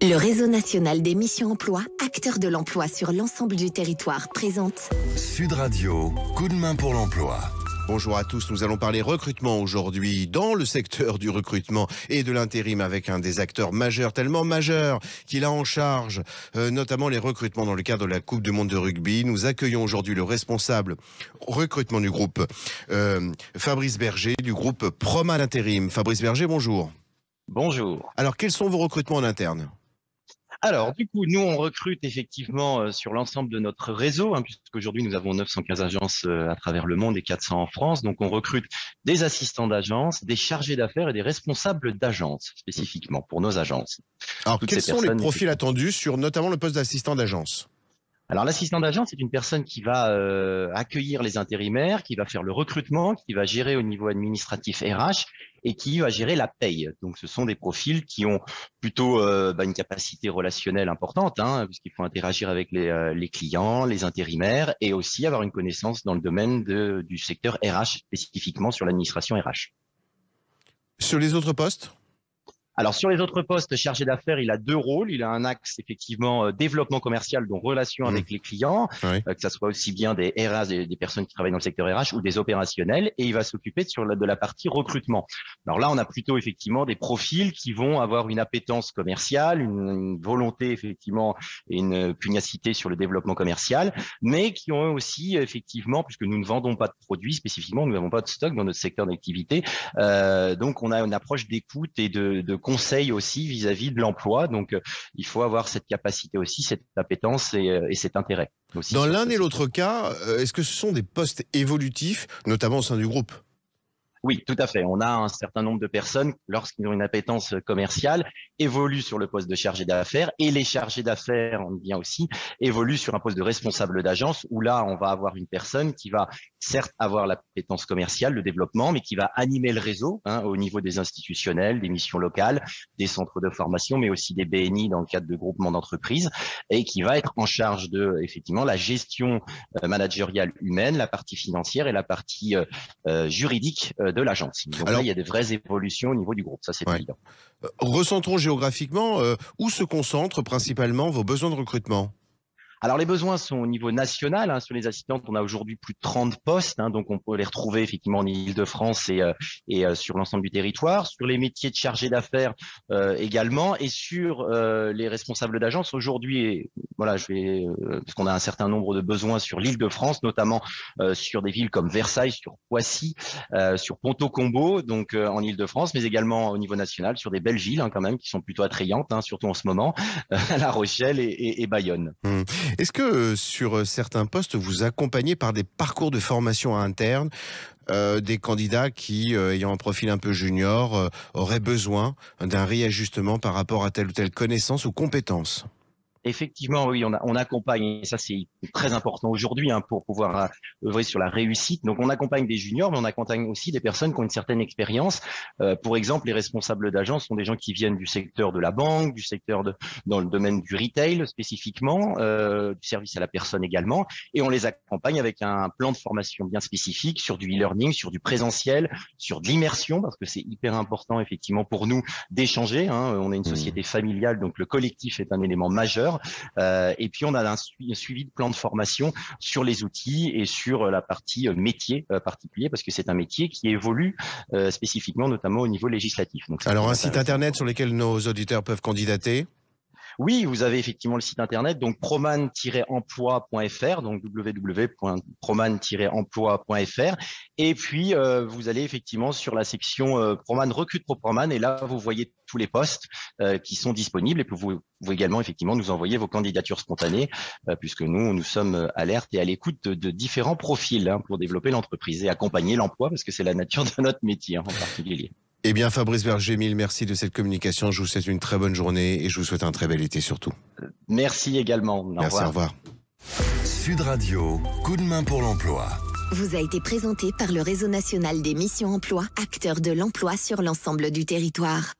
Le réseau national des missions emploi, acteur de l'emploi sur l'ensemble du territoire, présente Sud Radio, coup de main pour l'emploi. Bonjour à tous, nous allons parler recrutement aujourd'hui dans le secteur du recrutement et de l'intérim avec un des acteurs majeurs, tellement majeur qu'il a en charge notamment les recrutements dans le cadre de la Coupe du Monde de rugby. Nous accueillons aujourd'hui le responsable recrutement du groupe Fabrice Berger du groupe Proman Intérim. Fabrice Berger, bonjour. Bonjour. Alors quels sont vos recrutements en interne ? Alors, du coup, nous, on recrute effectivement sur l'ensemble de notre réseau, puisqu'aujourd'hui, nous avons 915 agences à travers le monde et 400 en France. Donc, on recrute des assistants d'agence, des chargés d'affaires et des responsables d'agence, spécifiquement pour nos agences. Alors, quels sont les profils attendus sur notamment le poste d'assistant d'agence ? Alors, l'assistant d'agence, c'est une personne qui va accueillir les intérimaires, qui va faire le recrutement, qui va gérer au niveau administratif RH et qui va gérer la paye. Donc, ce sont des profils qui ont plutôt une capacité relationnelle importante, puisqu'il faut interagir avec les clients, les intérimaires et aussi avoir une connaissance dans le domaine du secteur RH, spécifiquement sur l'administration RH. Sur les autres postes ? Alors, sur les autres postes, chargé d'affaires, il a deux rôles. Il a un axe, effectivement, développement commercial, donc relation avec les clients, oui. Que ça soit aussi bien des RH, des personnes qui travaillent dans le secteur RH ou des opérationnels. Et il va s'occuper de la partie recrutement. Alors là, on a plutôt, effectivement, des profils qui vont avoir une appétence commerciale, une volonté, effectivement, et une pugnacité sur le développement commercial, mais qui ont aussi, effectivement, puisque nous ne vendons pas de produits spécifiquement, nous n'avons pas de stock dans notre secteur d'activité. Donc, on a une approche d'écoute et de conseil aussi vis-à-vis de l'emploi. Donc, il faut avoir cette capacité aussi, cette appétence et cet intérêt. Aussi dans l'un et l'autre cas, est-ce que ce sont des postes évolutifs, notamment au sein du groupe ? Oui, tout à fait. On a un certain nombre de personnes, lorsqu'ils ont une appétence commerciale, évoluent sur le poste de chargé d'affaires et les chargés d'affaires, on dit bien aussi, évoluent sur un poste de responsable d'agence où là, on va avoir une personne qui va certes avoir l'appétence commerciale, le développement, mais qui va animer le réseau au niveau des institutionnels, des missions locales, des centres de formation, mais aussi des BNI dans le cadre de groupements d'entreprises et qui va être en charge de, effectivement, la gestion managériale humaine, la partie financière et la partie juridique de l'agence. Donc alors, là, il y a des vraies évolutions au niveau du groupe, ça c'est évident. Recentrons géographiquement, où se concentrent principalement vos besoins de recrutement ? Alors, les besoins sont au niveau national. Sur les assistantes, on a aujourd'hui plus de 30 postes. Donc, on peut les retrouver effectivement en Île-de-France et sur l'ensemble du territoire. Sur les métiers de chargé d'affaires également. Et sur les responsables d'agence, aujourd'hui, voilà, parce qu'on a un certain nombre de besoins sur l'Île-de-France, notamment sur des villes comme Versailles, sur Poissy, sur Ponto-Combo, donc en Île-de-France, mais également au niveau national, sur des belles villes quand même, qui sont plutôt attrayantes, surtout en ce moment, La Rochelle et Bayonne. Est-ce que sur certains postes, vous accompagnez par des parcours de formation interne des candidats qui, ayant un profil un peu junior, auraient besoin d'un réajustement par rapport à telle ou telle connaissance ou compétence ? Effectivement, oui, on accompagne, et ça c'est très important aujourd'hui pour pouvoir œuvrer sur la réussite. Donc on accompagne des juniors, mais on accompagne aussi des personnes qui ont une certaine expérience. Pour exemple, les responsables d'agence sont des gens qui viennent du secteur de la banque, du secteur dans le domaine du retail spécifiquement, du service à la personne également, et on les accompagne avec un plan de formation bien spécifique sur du e-learning, sur du présentiel, sur de l'immersion, parce que c'est hyper important effectivement pour nous d'échanger. On est une société familiale, donc le collectif est un élément majeur. Et puis on a un suivi de plan de formation sur les outils et sur la partie métier particulier, parce que c'est un métier qui évolue spécifiquement, notamment au niveau législatif. Donc, alors un site internet sur lequel nos auditeurs peuvent candidater ? Oui, vous avez effectivement le site internet, donc proman-emploi.fr, donc www.proman-emploi.fr. Et puis, vous allez effectivement sur la section Proman Recrute pour Proman, et là, vous voyez tous les postes qui sont disponibles. Et puis, vous pouvez également effectivement nous envoyer vos candidatures spontanées, puisque nous sommes alertes et à l'écoute de différents profils pour développer l'entreprise et accompagner l'emploi, parce que c'est la nature de notre métier en particulier. Eh bien, Fabrice Berger, mille merci de cette communication. Je vous souhaite une très bonne journée et je vous souhaite un très bel été surtout. Merci également. Merci, au revoir. Sud Radio, coup de main pour l'emploi. Vous a été présenté par le réseau national des missions emploi, acteur de l'emploi sur l'ensemble du territoire.